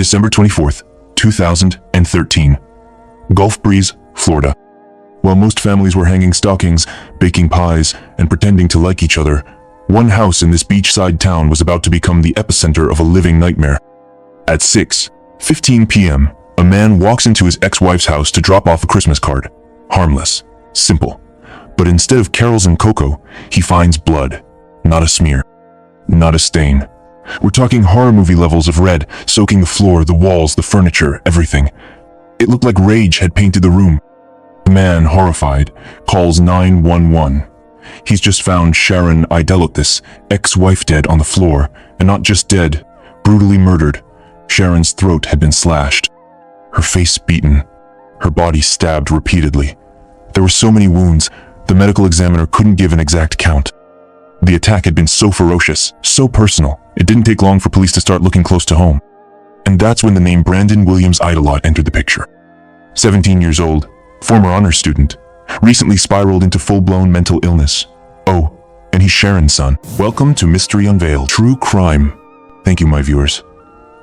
December 24th, 2013. Gulf Breeze, Florida. While most families were hanging stockings, baking pies, and pretending to like each other, one house in this beachside town was about to become the epicenter of a living nightmare. At 6:15 p.m., a man walks into his ex-wife's house to drop off a Christmas card. Harmless, simple. But instead of carols and cocoa, he finds blood. Not a smear. Not a stain. We're talking horror movie levels of red, soaking the floor, the walls, the furniture, everything. It looked like rage had painted the room. The man, horrified, calls 911. He's just found Sharon Aydelott, this ex-wife, dead on the floor, and not just dead, brutally murdered. Sharon's throat had been slashed, her face beaten, her body stabbed repeatedly. There were so many wounds, the medical examiner couldn't give an exact count. The attack had been so ferocious, so personal, it didn't take long for police to start looking close to home. And that's when the name Brandon Williams Aydelott entered the picture. 17 years old, former honors student, recently spiraled into full-blown mental illness. Oh, and he's Sharon's son. Welcome to Mystery Unveiled True Crime. Thank you, my viewers.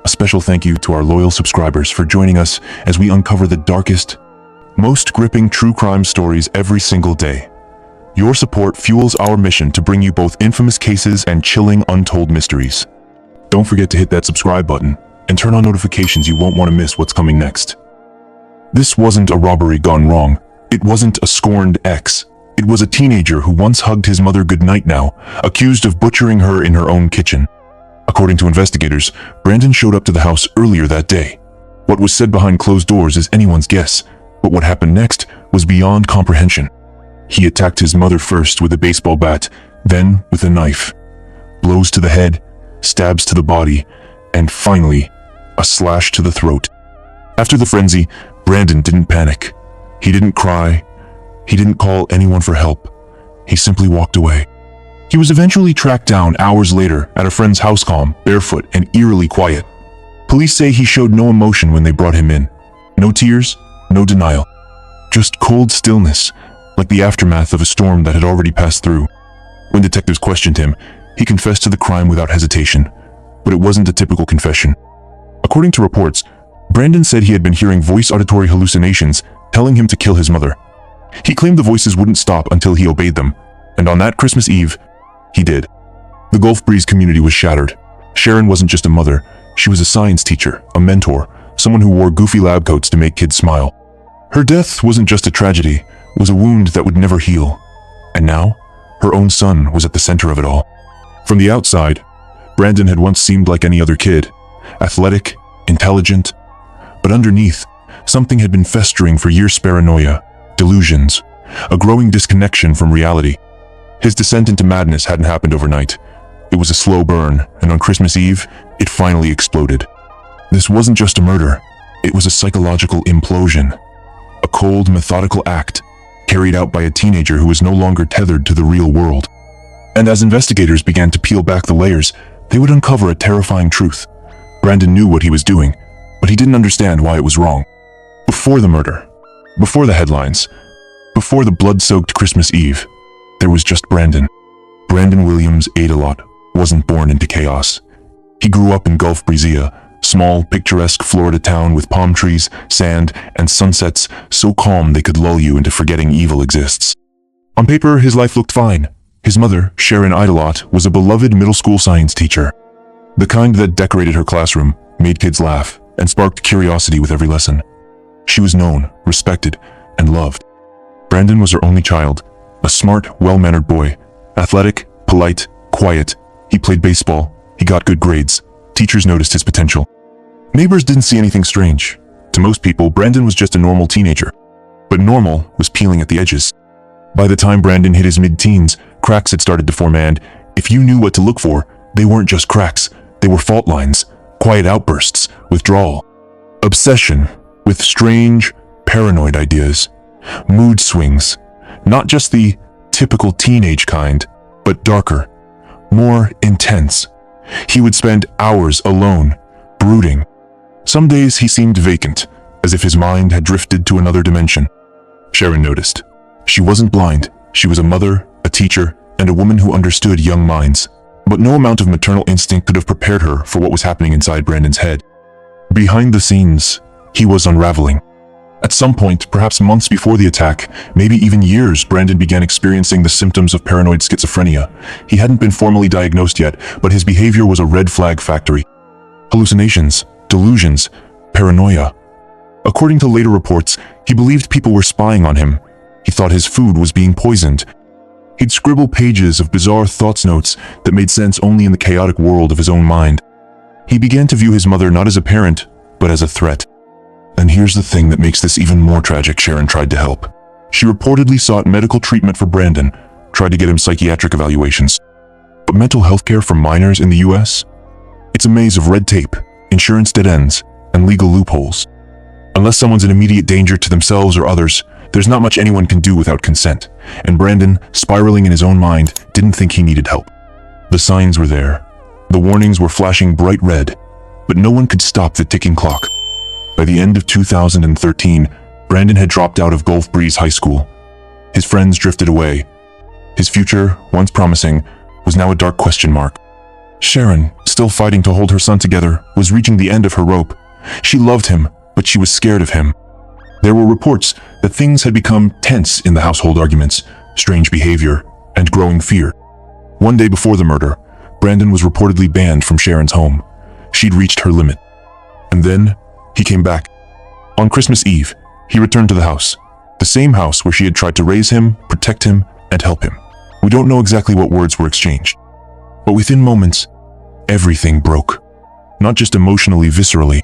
A special thank you to our loyal subscribers for joining us as we uncover the darkest, most gripping true crime stories every single day. Your support fuels our mission to bring you both infamous cases and chilling untold mysteries. Don't forget to hit that subscribe button and turn on notifications. You won't want to miss what's coming next. This wasn't a robbery gone wrong. It wasn't a scorned ex. It was a teenager who once hugged his mother goodnight now, accused of butchering her in her own kitchen. According to investigators, Brandon showed up to the house earlier that day. What was said behind closed doors is anyone's guess, but what happened next was beyond comprehension. He attacked his mother first with a baseball bat, then with a knife. Blows to the head, stabs to the body, and finally, a slash to the throat. After the frenzy, Brandon didn't panic. He didn't cry. He didn't call anyone for help. He simply walked away. He was eventually tracked down hours later at a friend's house, calm, barefoot, and eerily quiet. Police say he showed no emotion when they brought him in. No tears, no denial. Just cold stillness, like the aftermath of a storm that had already passed through. When detectives questioned him, he confessed to the crime without hesitation, but it wasn't a typical confession. According to reports, Brandon said he had been hearing voice-auditory hallucinations telling him to kill his mother. He claimed the voices wouldn't stop until he obeyed them, and on that Christmas Eve, he did. The Gulf Breeze community was shattered. Sharon wasn't just a mother, she was a science teacher, a mentor, someone who wore goofy lab coats to make kids smile. Her death wasn't just a tragedy, it was a wound that would never heal. And now, her own son was at the center of it all. From the outside, Brandon had once seemed like any other kid, athletic, intelligent, but underneath, something had been festering for years: paranoia, delusions, a growing disconnection from reality. His descent into madness hadn't happened overnight. It was a slow burn, and on Christmas Eve, it finally exploded. This wasn't just a murder, it was a psychological implosion. A cold, methodical act, carried out by a teenager who was no longer tethered to the real world. And as investigators began to peel back the layers, they would uncover a terrifying truth. Brandon knew what he was doing, but he didn't understand why it was wrong. Before the murder, before the headlines, before the blood-soaked Christmas Eve, there was just Brandon. Brandon Williams Aydelott wasn't born into chaos. He grew up in Gulf Breeze, small, picturesque Florida town with palm trees, sand, and sunsets so calm they could lull you into forgetting evil exists. On paper, his life looked fine. His mother, Sharon Aydelott, was a beloved middle school science teacher. The kind that decorated her classroom, made kids laugh, and sparked curiosity with every lesson. She was known, respected, and loved. Brandon was her only child, a smart, well-mannered boy, athletic, polite, quiet. He played baseball, he got good grades. Teachers noticed his potential. Neighbors didn't see anything strange. To most people, Brandon was just a normal teenager. But normal was peeling at the edges. By the time Brandon hit his mid-teens, cracks had started to form, and if you knew what to look for, they weren't just cracks. They were fault lines, quiet outbursts, withdrawal, obsession with strange, paranoid ideas, mood swings, not just the typical teenage kind, but darker, more intense. He would spend hours alone, brooding. Some days he seemed vacant, as if his mind had drifted to another dimension. Sharon noticed. She wasn't blind. She was a mother, a teacher, and a woman who understood young minds. But no amount of maternal instinct could have prepared her for what was happening inside Brandon's head. Behind the scenes, he was unraveling. At some point, perhaps months before the attack, maybe even years, Brandon began experiencing the symptoms of paranoid schizophrenia. He hadn't been formally diagnosed yet, but his behavior was a red flag factory. Hallucinations, delusions, paranoia. According to later reports, he believed people were spying on him. He thought his food was being poisoned. He'd scribble pages of bizarre thoughts notes that made sense only in the chaotic world of his own mind. He began to view his mother not as a parent, but as a threat. And here's the thing that makes this even more tragic. Sharon tried to help. She reportedly sought medical treatment for Brandon, tried to get him psychiatric evaluations. But mental health care for minors in the US? It's a maze of red tape, insurance dead ends, and legal loopholes. Unless someone's in immediate danger to themselves or others, there's not much anyone can do without consent. And Brandon, spiraling in his own mind, didn't think he needed help. The signs were there. The warnings were flashing bright red, but no one could stop the ticking clock. By the end of 2013, Brandon had dropped out of Gulf Breeze High School. His friends drifted away. His future, once promising, was now a dark question mark. Sharon, still fighting to hold her son together, was reaching the end of her rope. She loved him, but she was scared of him. There were reports that things had become tense in the household arguments, strange behavior, and growing fear. One day before the murder, Brandon was reportedly banned from Sharon's home. She'd reached her limit. And then, he came back. On Christmas Eve, he returned to the house. The same house where she had tried to raise him, protect him, and help him. We don't know exactly what words were exchanged. But within moments, everything broke. Not just emotionally, viscerally.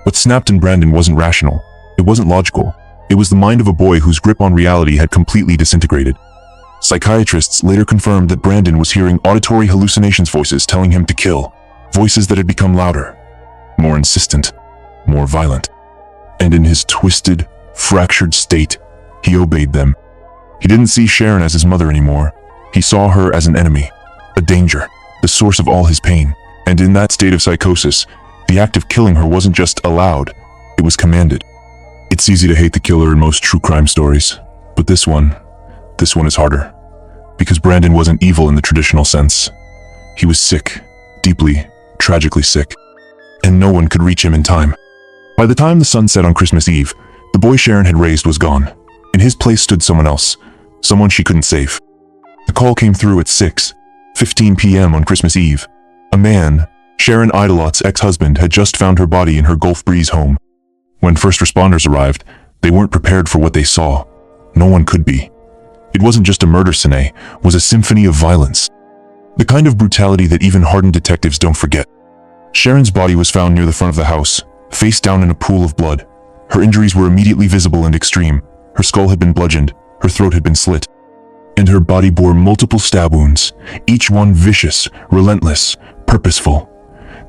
What snapped in Brandon wasn't rational. It wasn't logical. It was the mind of a boy whose grip on reality had completely disintegrated. Psychiatrists later confirmed that Brandon was hearing auditory hallucinations, voices telling him to kill. Voices that had become louder, more insistent, more violent. And in his twisted, fractured state, he obeyed them. He didn't see Sharon as his mother anymore. He saw her as an enemy, a danger, the source of all his pain. And in that state of psychosis, the act of killing her wasn't just allowed, it was commanded. It's easy to hate the killer in most true crime stories, but this one is harder. Because Brandon wasn't evil in the traditional sense. He was sick, deeply, tragically sick, and no one could reach him in time. By the time the sun set on Christmas Eve, the boy Sharon had raised was gone. In his place stood someone else, someone she couldn't save. The call came through at 6:15 p.m. on Christmas Eve. A man, Sharon Aydelott's ex-husband, had just found her body in her Gulf Breeze home. When first responders arrived, they weren't prepared for what they saw. No one could be. It wasn't just a murder, Sine, was a symphony of violence. The kind of brutality that even hardened detectives don't forget. Sharon's body was found near the front of the house, face down in a pool of blood. Her injuries were immediately visible and extreme. Her skull had been bludgeoned, her throat had been slit, and her body bore multiple stab wounds, each one vicious, relentless, purposeful.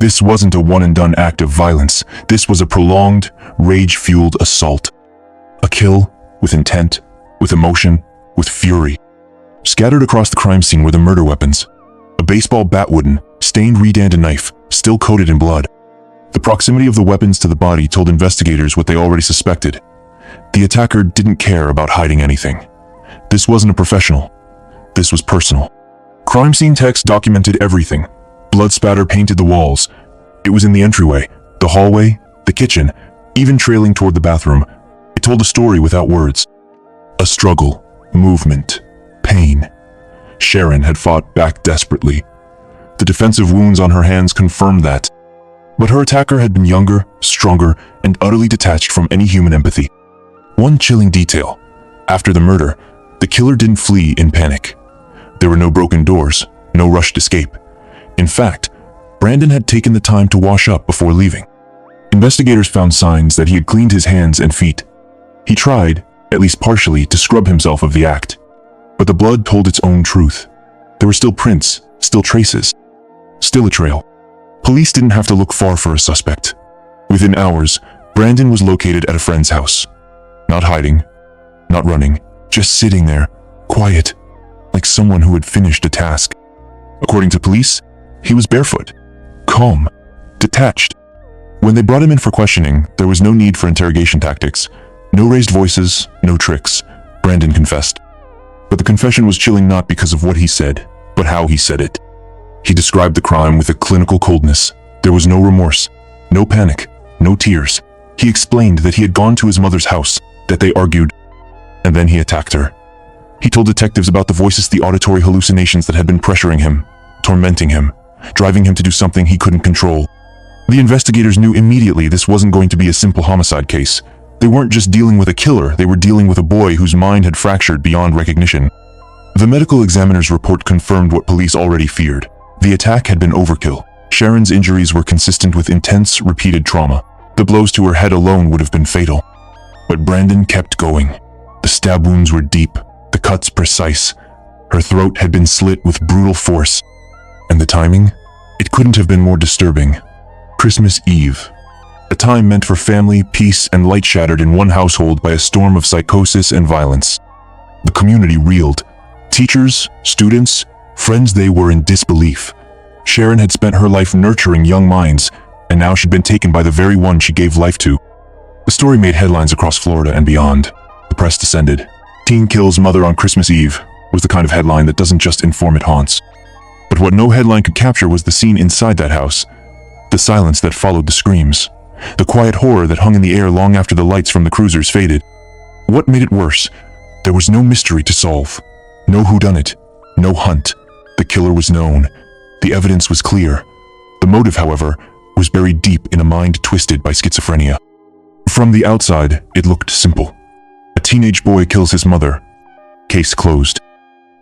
This wasn't a one-and-done act of violence. This was a prolonged, rage-fueled assault. A kill with intent, with emotion, with fury. Scattered across the crime scene were the murder weapons. A baseball bat wooden, stained reed and a knife, still coated in blood. The proximity of the weapons to the body told investigators what they already suspected. The attacker didn't care about hiding anything. This wasn't a professional. This was personal. Crime scene text documented everything. Blood spatter painted the walls. It was in the entryway, the hallway, the kitchen, even trailing toward the bathroom. It told a story without words. A struggle, movement, pain. Sharon had fought back desperately. The defensive wounds on her hands confirmed that. But her attacker had been younger, stronger, and utterly detached from any human empathy. One chilling detail. After the murder, the killer didn't flee in panic. There were no broken doors, no rushed escape. In fact, Brandon had taken the time to wash up before leaving. Investigators found signs that he had cleaned his hands and feet. He tried, at least partially, to scrub himself of the act. But the blood told its own truth. There were still prints, still traces, still a trail. Police didn't have to look far for a suspect. Within hours, Brandon was located at a friend's house. Not hiding, not running, just sitting there, quiet, like someone who had finished a task. According to police, he was barefoot, calm, detached. When they brought him in for questioning, there was no need for interrogation tactics. No raised voices, no tricks. Brandon confessed. But the confession was chilling not because of what he said, but how he said it. He described the crime with a clinical coldness. There was no remorse, no panic, no tears. He explained that he had gone to his mother's house, that they argued, and then he attacked her. He told detectives about the voices, the auditory hallucinations that had been pressuring him, tormenting him, driving him to do something he couldn't control. The investigators knew immediately this wasn't going to be a simple homicide case. They weren't just dealing with a killer, they were dealing with a boy whose mind had fractured beyond recognition. The medical examiner's report confirmed what police already feared. The attack had been overkill. Sharon's injuries were consistent with intense, repeated trauma. The blows to her head alone would have been fatal. But Brandon kept going. The stab wounds were deep, the cuts precise. Her throat had been slit with brutal force. And the timing? It couldn't have been more disturbing. Christmas Eve. A time meant for family, peace, and light shattered in one household by a storm of psychosis and violence. The community reeled. Teachers, students, friends, they were in disbelief. Sharon had spent her life nurturing young minds, and now she'd been taken by the very one she gave life to. The story made headlines across Florida and beyond. The press descended. "Teen kills mother on Christmas Eve" was the kind of headline that doesn't just inform, it haunts. But what no headline could capture was the scene inside that house. The silence that followed the screams. The quiet horror that hung in the air long after the lights from the cruisers faded. What made it worse? There was no mystery to solve. No whodunit. No hunt. The killer was known. The evidence was clear. The motive, however, was buried deep in a mind twisted by schizophrenia. From the outside, it looked simple. A teenage boy kills his mother. Case closed.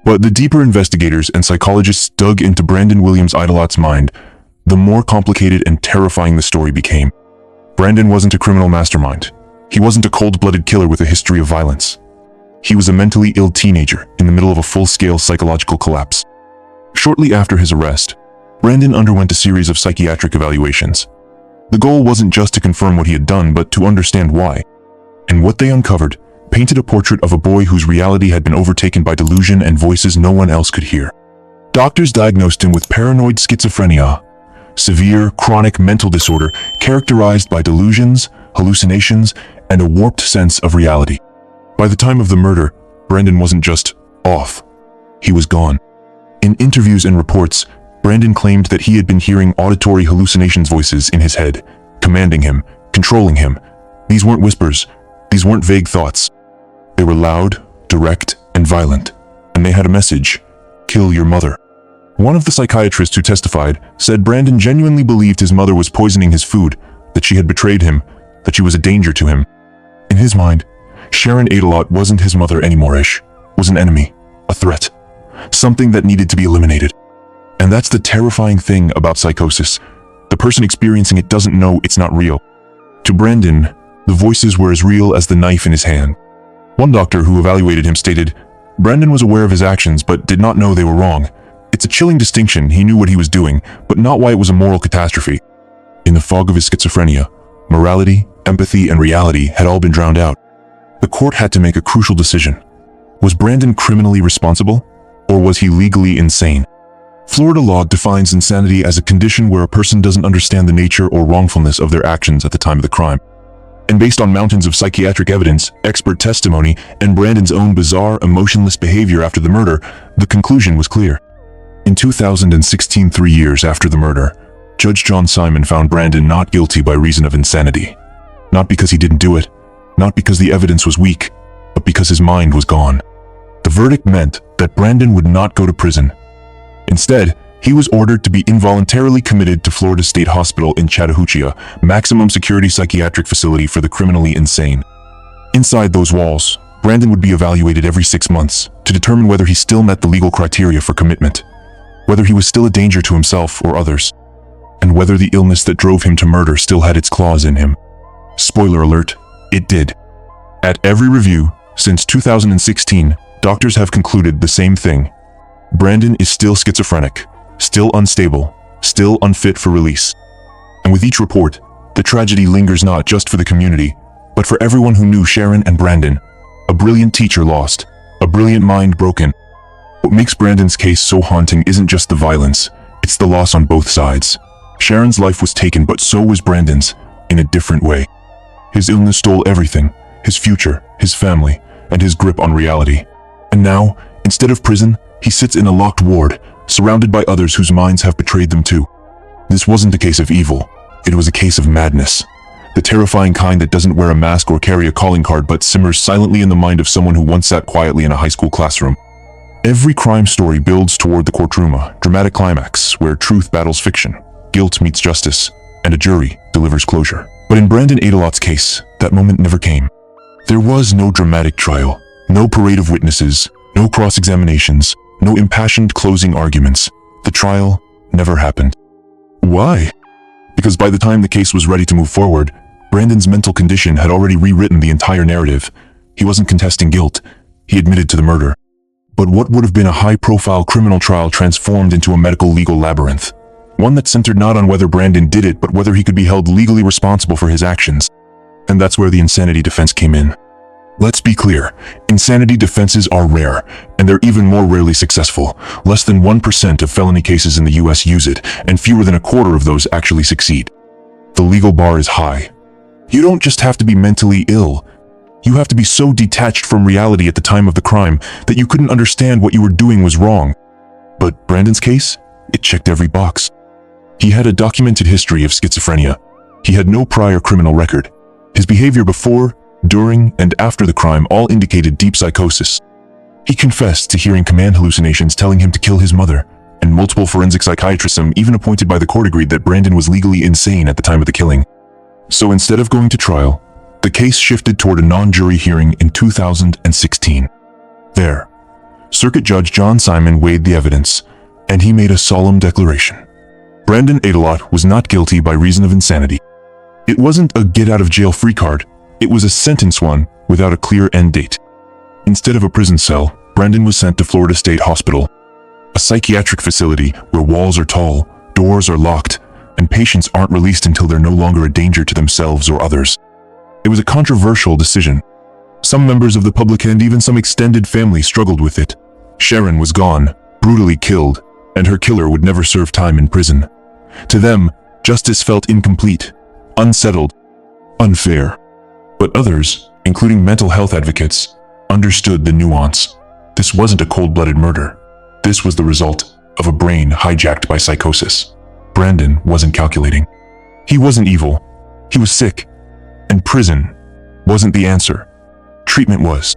But the deeper investigators and psychologists dug into Brandon Williams Aydelott's mind, the more complicated and terrifying the story became. Brandon wasn't a criminal mastermind. He wasn't a cold-blooded killer with a history of violence. He was a mentally ill teenager in the middle of a full-scale psychological collapse. Shortly after his arrest, Brandon underwent a series of psychiatric evaluations. The goal wasn't just to confirm what he had done, but to understand why. And what they uncovered painted a portrait of a boy whose reality had been overtaken by delusion and voices no one else could hear. Doctors diagnosed him with paranoid schizophrenia, severe, chronic mental disorder characterized by delusions, hallucinations, and a warped sense of reality. By the time of the murder, Brandon wasn't just off. He was gone. In interviews and reports, Brandon claimed that he had been hearing auditory hallucinations, voices in his head, commanding him, controlling him. These weren't whispers. These weren't vague thoughts. They were loud, direct, and violent. And they had a message: kill your mother. One of the psychiatrists who testified said Brandon genuinely believed his mother was poisoning his food, that she had betrayed him, that she was a danger to him. In his mind, Sharon Aydelott wasn't his mother anymore-ish, was an enemy, a threat, something that needed to be eliminated. And that's the terrifying thing about psychosis. The person experiencing it doesn't know it's not real. To Brandon, the voices were as real as the knife in his hand. One doctor who evaluated him stated, Brandon was aware of his actions but did not know they were wrong. It's a chilling distinction. He knew what he was doing, but not why it was a moral catastrophe. In the fog of his schizophrenia, morality, empathy, and reality had all been drowned out. The court had to make a crucial decision. Was Brandon criminally responsible, or was he legally insane? Florida law defines insanity as a condition where a person doesn't understand the nature or wrongfulness of their actions at the time of the crime. And based on mountains of psychiatric evidence, expert testimony, and Brandon's own bizarre, emotionless behavior after the murder, the conclusion was clear. In 2016, 3 years after the murder, Judge John Simon found Brandon not guilty by reason of insanity. Not because he didn't do it, not because the evidence was weak, but because his mind was gone. The verdict meant that Brandon would not go to prison. Instead, he was ordered to be involuntarily committed to Florida State Hospital in Chattahoochee, maximum security psychiatric facility for the criminally insane. Inside those walls, Brandon would be evaluated every 6 months to determine whether he still met the legal criteria for commitment, whether he was still a danger to himself or others, and whether the illness that drove him to murder still had its claws in him. Spoiler alert, it did. At every review since 2016, doctors have concluded the same thing. Brandon is still schizophrenic, still unstable, still unfit for release. And with each report, the tragedy lingers not just for the community, but for everyone who knew Sharon and Brandon. A brilliant teacher lost, a brilliant mind broken. What makes Brandon's case so haunting isn't just the violence, it's the loss on both sides. Sharon's life was taken, but so was Brandon's, in a different way. His illness stole everything, his future, his family, and his grip on reality. And now, instead of prison, he sits in a locked ward, surrounded by others whose minds have betrayed them too. This wasn't a case of evil, it was a case of madness. the terrifying kind that doesn't wear a mask or carry a calling card but simmers silently in the mind of someone who once sat quietly in a high school classroom. Every crime story builds toward the courtroom, a dramatic climax where truth battles fiction, guilt meets justice, and a jury delivers closure. But in Brandon Aydelott's case, that moment never came. There was no dramatic trial, no parade of witnesses, no cross-examinations, no impassioned closing arguments. The trial never happened. Why? Because by the time the case was ready to move forward, Brandon's mental condition had already rewritten the entire narrative. He wasn't contesting guilt. He admitted to the murder. But what would have been a high-profile criminal trial transformed into a medical legal labyrinth? One that centered not on whether Brandon did it, but whether he could be held legally responsible for his actions. And that's where the insanity defense came in. Let's be clear, insanity defenses are rare, and they're even more rarely successful. Less than 1% of felony cases in the US use it, and fewer than a quarter of those actually succeed. The legal bar is high. You don't just have to be mentally ill. You have to be so detached from reality at the time of the crime that you couldn't understand what you were doing was wrong. But Brandon's case? It checked every box. He had a documented history of schizophrenia. He had no prior criminal record. His behavior before, during, and after the crime all indicated deep psychosis. He confessed to hearing command hallucinations telling him to kill his mother, and multiple forensic psychiatrists, even appointed by the court, agreed that Brandon was legally insane at the time of the killing. So instead of going to trial, the case shifted toward a non-jury hearing in 2016. There, Circuit Judge John Simon weighed the evidence, and he made a solemn declaration. Brandon Aydelott was not guilty by reason of insanity. It wasn't a get-out-of-jail-free card. It was a sentence one without a clear end date. Instead of a prison cell, Brandon was sent to Florida State Hospital, a psychiatric facility where walls are tall, doors are locked, and patients aren't released until they're no longer a danger to themselves or others. It was a controversial decision. Some members of the public and even some extended family struggled with it. Sharon was gone, brutally killed, and her killer would never serve time in prison. To them, justice felt incomplete, unsettled, unfair. But others, including mental health advocates, understood the nuance. This wasn't a cold-blooded murder. This was the result of a brain hijacked by psychosis. Brandon wasn't calculating. He wasn't evil. He was sick. And prison wasn't the answer. Treatment was.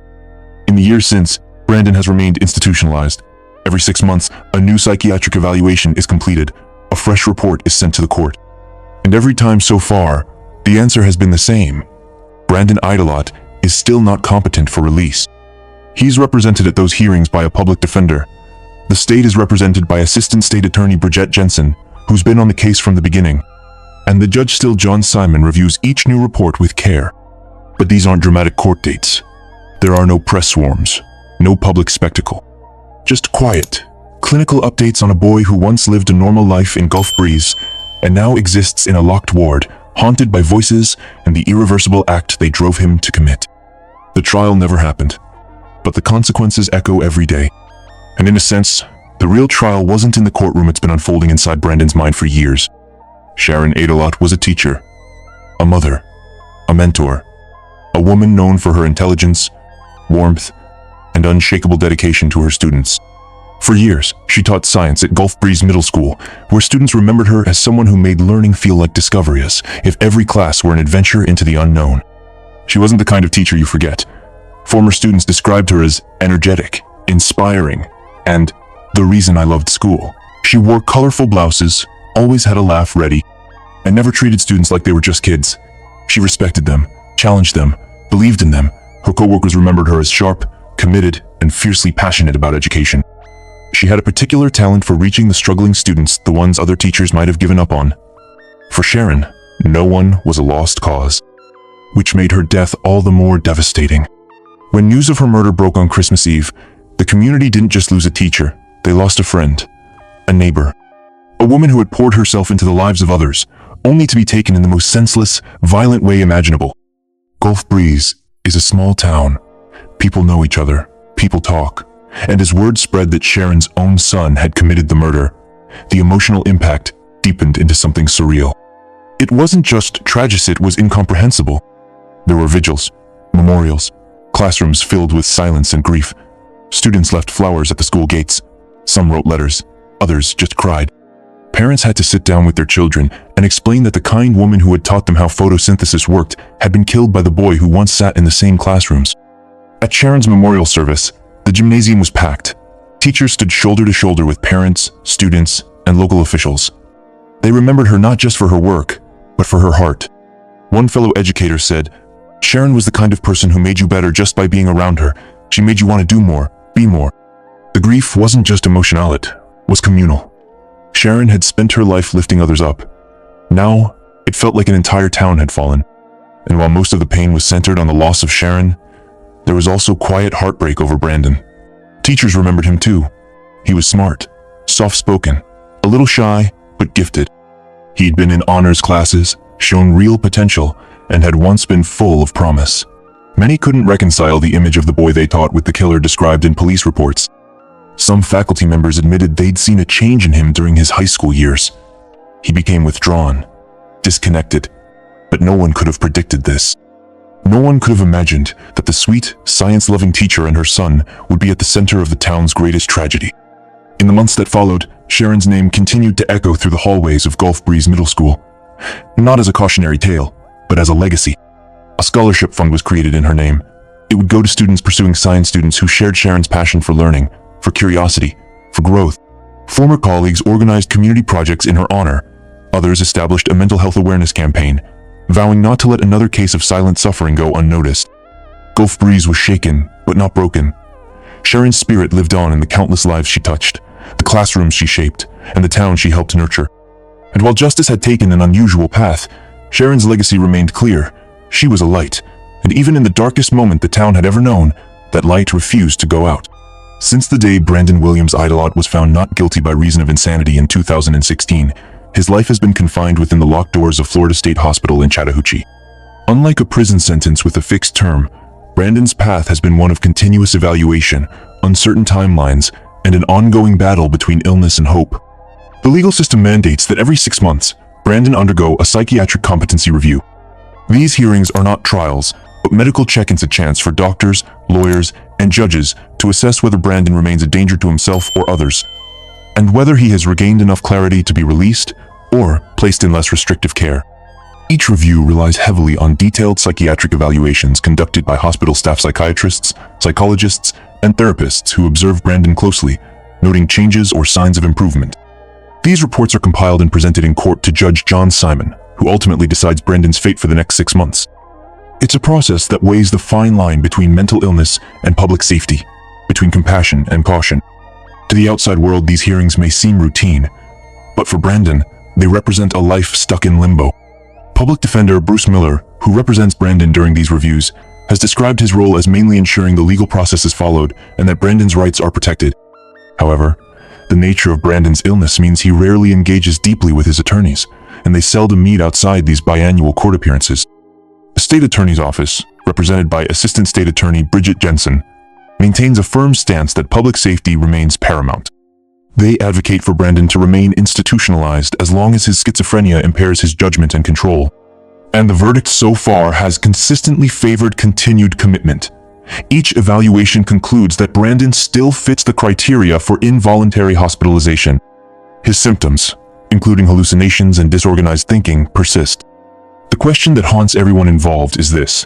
In the years since, Brandon has remained institutionalized. Every 6 months, a new psychiatric evaluation is completed. A fresh report is sent to the court. And every time so far, the answer has been the same. Brandon Aydelott is still not competent for release. He's represented at those hearings by a public defender. The state is represented by Assistant State Attorney Bridget Jensen, who's been on the case from the beginning. And the judge still John Simon reviews each new report with care. But these aren't dramatic court dates. There are no press swarms, no public spectacle. Just quiet, clinical updates on a boy who once lived a normal life in Gulf Breeze and now exists in a locked ward, haunted by voices and the irreversible act they drove him to commit. The trial never happened, but the consequences echo every day. And in a sense, the real trial wasn't in the courtroom. It's been unfolding inside Brandon's mind for years. Sharon Aydelott was a teacher, a mother, a mentor, a woman known for her intelligence, warmth, and unshakable dedication to her students. For years, she taught science at Gulf Breeze Middle School, where students remembered her as someone who made learning feel like discovery, as if every class were an adventure into the unknown. She wasn't the kind of teacher you forget. Former students described her as energetic, inspiring, and the reason I loved school. She wore colorful blouses, always had a laugh ready, and never treated students like they were just kids. She respected them, challenged them, believed in them. Her coworkers remembered her as sharp, committed, and fiercely passionate about education. She had a particular talent for reaching the struggling students, the ones other teachers might have given up on. For Sharon, no one was a lost cause, which made her death all the more devastating. When news of her murder broke on Christmas Eve, the community didn't just lose a teacher, they lost a friend, a neighbor, a woman who had poured herself into the lives of others, only to be taken in the most senseless, violent way imaginable. Gulf Breeze is a small town. People know each other, people talk. And as word spread that Sharon's own son had committed the murder, the emotional impact deepened into something surreal. It wasn't just tragic, it was incomprehensible. There were vigils, memorials, classrooms filled with silence and grief. Students left flowers at the school gates. Some wrote letters, others just cried. Parents had to sit down with their children and explain that the kind woman who had taught them how photosynthesis worked had been killed by the boy who once sat in the same classrooms. At Sharon's memorial service, the gymnasium was packed. Teachers stood shoulder to shoulder with parents, students, and local officials. They remembered her not just for her work, but for her heart. One fellow educator said, "Sharon was the kind of person who made you better just by being around her. She made you want to do more, be more." The grief wasn't just emotional, it was communal. Sharon had spent her life lifting others up. Now, it felt like an entire town had fallen. And while most of the pain was centered on the loss of Sharon, there was also quiet heartbreak over Brandon. Teachers remembered him too. He was smart, soft-spoken, a little shy, but gifted. He'd been in honors classes, shown real potential, and had once been full of promise. Many couldn't reconcile the image of the boy they taught with the killer described in police reports. Some faculty members admitted they'd seen a change in him during his high school years. He became withdrawn, disconnected, but no one could have predicted this. No one could have imagined that the sweet, science-loving teacher and her son would be at the center of the town's greatest tragedy. In the months that followed, Sharon's name continued to echo through the hallways of Gulf Breeze Middle School. Not as a cautionary tale, but as a legacy. A scholarship fund was created in her name. It would go to students pursuing science students who shared Sharon's passion for learning, for curiosity, for growth. Former colleagues organized community projects in her honor. Others established a mental health awareness campaign, vowing not to let another case of silent suffering go unnoticed. Gulf Breeze was shaken, but not broken. Sharon's spirit lived on in the countless lives she touched, the classrooms she shaped, and the town she helped nurture. And while justice had taken an unusual path, Sharon's legacy remained clear. She was a light, and even in the darkest moment the town had ever known, that light refused to go out. Since the day Brandon Williams Aydelott was found not guilty by reason of insanity in 2016, his life has been confined within the locked doors of Florida State Hospital in Chattahoochee. Unlike a prison sentence with a fixed term, Brandon's path has been one of continuous evaluation, uncertain timelines, and an ongoing battle between illness and hope. The legal system mandates that every 6 months, Brandon undergo a psychiatric competency review. These hearings are not trials, but medical check-ins, a chance for doctors, lawyers, and judges to assess whether Brandon remains a danger to himself or others, and whether he has regained enough clarity to be released or placed in less restrictive care. Each review relies heavily on detailed psychiatric evaluations conducted by hospital staff psychiatrists, psychologists, and therapists who observe Brandon closely, noting changes or signs of improvement. These reports are compiled and presented in court to Judge John Simon, who ultimately decides Brandon's fate for the next 6 months. It's a process that weighs the fine line between mental illness and public safety, between compassion and caution. To the outside world, these hearings may seem routine, but for Brandon, they represent a life stuck in limbo. Public defender Bruce Miller, who represents Brandon during these reviews, has described his role as mainly ensuring the legal process is followed and that Brandon's rights are protected. However, the nature of Brandon's illness means he rarely engages deeply with his attorneys, and they seldom meet outside these biannual court appearances. The state attorney's office, represented by Assistant State Attorney Bridget Jensen, maintains a firm stance that public safety remains paramount. They advocate for Brandon to remain institutionalized as long as his schizophrenia impairs his judgment and control. And the verdict so far has consistently favored continued commitment. Each evaluation concludes that Brandon still fits the criteria for involuntary hospitalization. His symptoms, including hallucinations and disorganized thinking, persist. The question that haunts everyone involved is this: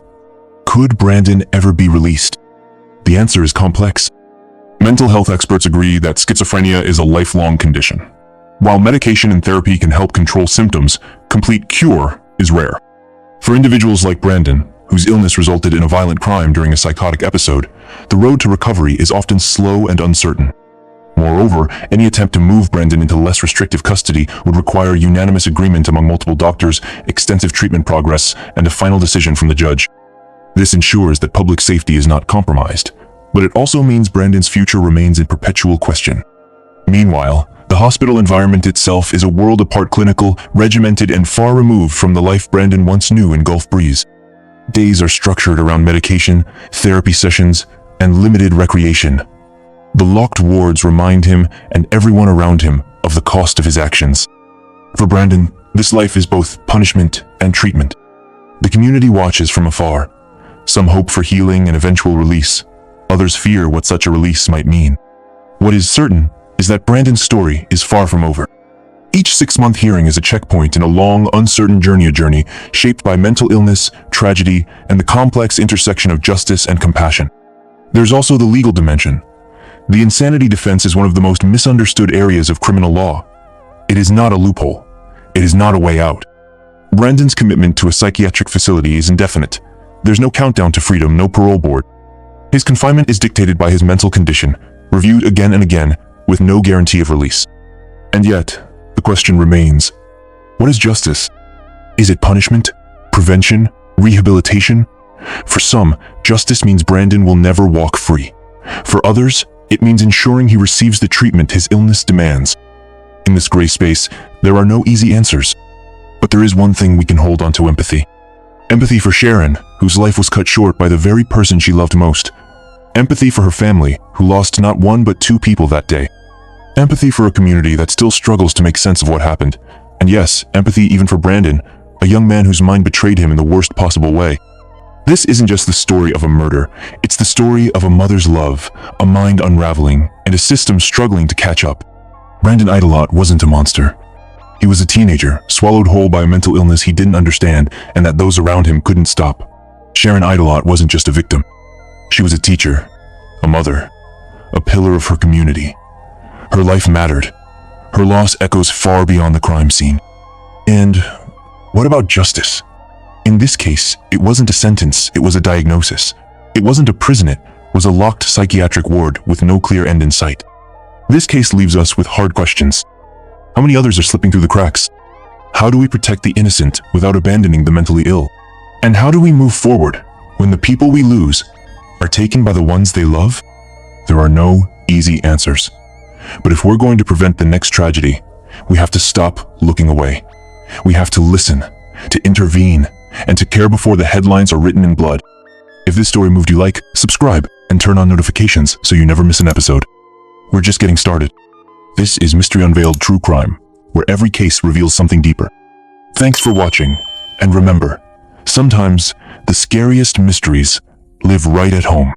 could Brandon ever be released? The answer is complex. Mental health experts agree that schizophrenia is a lifelong condition. While medication and therapy can help control symptoms, complete cure is rare. For individuals like Brandon, whose illness resulted in a violent crime during a psychotic episode, the road to recovery is often slow and uncertain. Moreover, any attempt to move Brandon into less restrictive custody would require unanimous agreement among multiple doctors, extensive treatment progress, and a final decision from the judge. This ensures that public safety is not compromised, but it also means Brandon's future remains in perpetual question. Meanwhile, the hospital environment itself is a world apart, clinical, regimented, and far removed from the life Brandon once knew in Gulf Breeze. Days are structured around medication, therapy sessions, and limited recreation. The locked wards remind him and everyone around him of the cost of his actions. For Brandon, this life is both punishment and treatment. The community watches from afar. Some hope for healing and eventual release. Others fear what such a release might mean. What is certain is that Brandon's story is far from over. Each 6-month hearing is a checkpoint in a long, uncertain journey shaped by mental illness, tragedy, and the complex intersection of justice and compassion. There's also the legal dimension. The insanity defense is one of the most misunderstood areas of criminal law. It is not a loophole. It is not a way out. Brandon's commitment to a psychiatric facility is indefinite. There's no countdown to freedom, no parole board. His confinement is dictated by his mental condition, reviewed again and again, with no guarantee of release. And yet, the question remains, what is justice? Is it punishment, prevention, rehabilitation? For some, justice means Brandon will never walk free. For others, it means ensuring he receives the treatment his illness demands. In this gray space, there are no easy answers. But there is one thing we can hold on to: empathy. Empathy for Sharon, whose life was cut short by the very person she loved most. Empathy for her family, who lost not one but 2 people that day. Empathy for a community that still struggles to make sense of what happened. And yes, empathy even for Brandon, a young man whose mind betrayed him in the worst possible way. This isn't just the story of a murder, it's the story of a mother's love, a mind unraveling, and a system struggling to catch up. Brandon Aydelott wasn't a monster. He was a teenager, swallowed whole by a mental illness he didn't understand and that those around him couldn't stop. Sharon Aydelott wasn't just a victim. She was a teacher, a mother, a pillar of her community. Her life mattered. Her loss echoes far beyond the crime scene. And what about justice? In this case, it wasn't a sentence, it was a diagnosis. It wasn't a prison, it was a locked psychiatric ward with no clear end in sight. This case leaves us with hard questions. How many others are slipping through the cracks? How do we protect the innocent without abandoning the mentally ill? And how do we move forward when the people we lose are taken by the ones they love? There are no easy answers. But if we're going to prevent the next tragedy, we have to stop looking away. We have to listen, to intervene, and to care before the headlines are written in blood. If this story moved you, subscribe, and turn on notifications so you never miss an episode. We're just getting started. This is Mystery Unveiled True Crime, where every case reveals something deeper. Thanks for watching, and remember, sometimes the scariest mysteries live right at home.